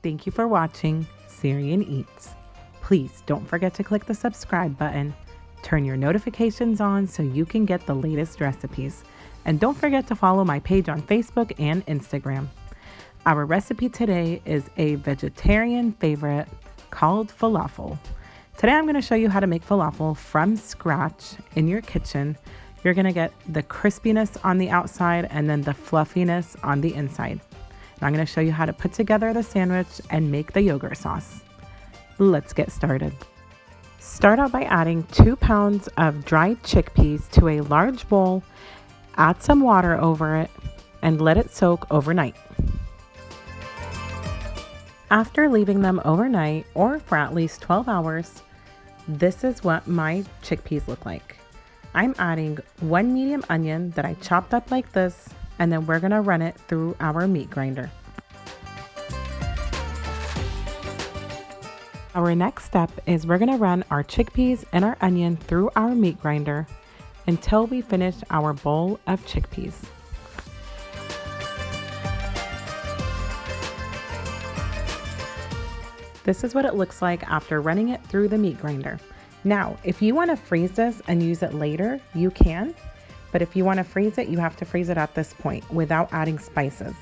Thank you for watching Syrian Eats. Please don't forget to click the subscribe button, turn your notifications on so you can get the latest recipes, and don't forget to follow my page on Facebook and Instagram. Our recipe today is a vegetarian favorite called falafel. Today I'm going to show you how to make falafel from scratch in your kitchen. You're going to get the crispiness on the outside and then the fluffiness on the inside. And I'm going to show you how to put together the sandwich and make the yogurt sauce. Let's get started. Start out by adding 2 pounds of dried chickpeas to a large bowl. Add some water over it and let it soak overnight. After leaving them overnight or for at least 12 hours, this is what my chickpeas look like. I'm adding 1 medium onion that I chopped up like this, and then we're gonna run it through our meat grinder. Our next step is we're gonna run our chickpeas and our onion through our meat grinder until we finish our bowl of chickpeas. This is what it looks like after running it through the meat grinder. Now, if you want to freeze this and use it later, you can. But if you want to freeze it, you have to freeze it at this point without adding spices.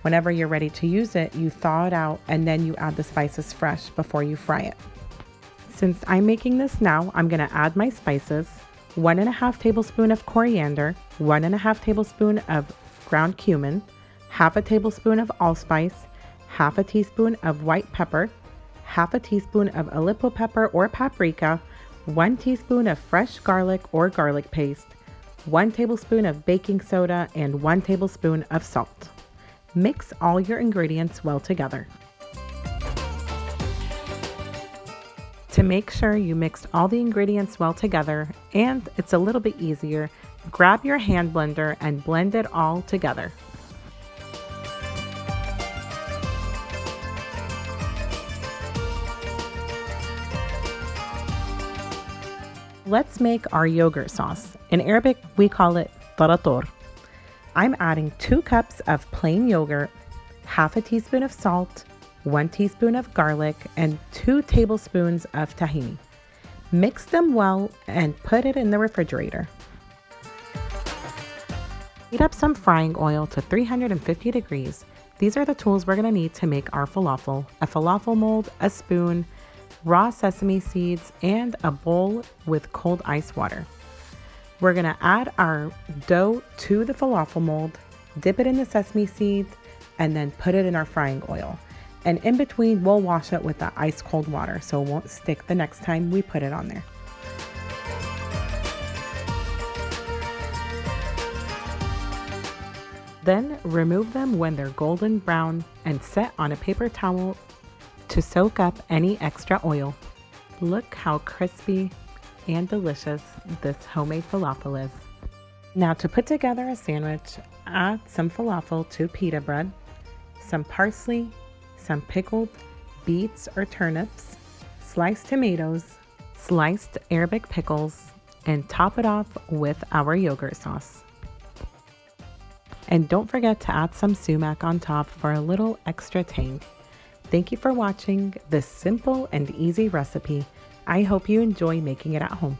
Whenever you're ready to use it, you thaw it out and then you add the spices fresh before you fry it. Since I'm making this now, I'm going to add my spices. 1.5 tablespoon of coriander, 1.5 tablespoon of ground cumin, 1/2 tablespoon of allspice, 1/2 teaspoon of white pepper, 1/2 teaspoon of Aleppo pepper or paprika, 1 teaspoon of fresh garlic or garlic paste, 1 tablespoon of baking soda, and 1 tablespoon of salt. Mix all your ingredients well together. To make sure you mixed all the ingredients well together and it's a little bit easier, grab your hand blender and blend it all together. Let's make our yogurt sauce. In Arabic, we call it Taratoor. I'm adding 2 cups of plain yogurt, 1/2 teaspoon of salt, 1 teaspoon of garlic, and 2 tablespoons of tahini. Mix them well and put it in the refrigerator. Heat up some frying oil to 350 degrees. These are the tools we're going to need to make our falafel: a falafel mold, a spoon, raw sesame seeds, and a bowl with cold ice water. We're gonna add our dough to the falafel mold, dip it in the sesame seeds, and then put it in our frying oil. And in between, we'll wash it with the ice cold water so it won't stick the next time we put it on there. Then remove them when they're golden brown and set on a paper towel to soak up any extra oil. Look how crispy and delicious this homemade falafel is. Now to put together a sandwich, add some falafel to pita bread, some parsley, some pickled beets or turnips, sliced tomatoes, sliced Arabic pickles, and top it off with our yogurt sauce. And don't forget to add some sumac on top for a little extra tang. Thank you for watching this simple and easy recipe. I hope you enjoy making it at home.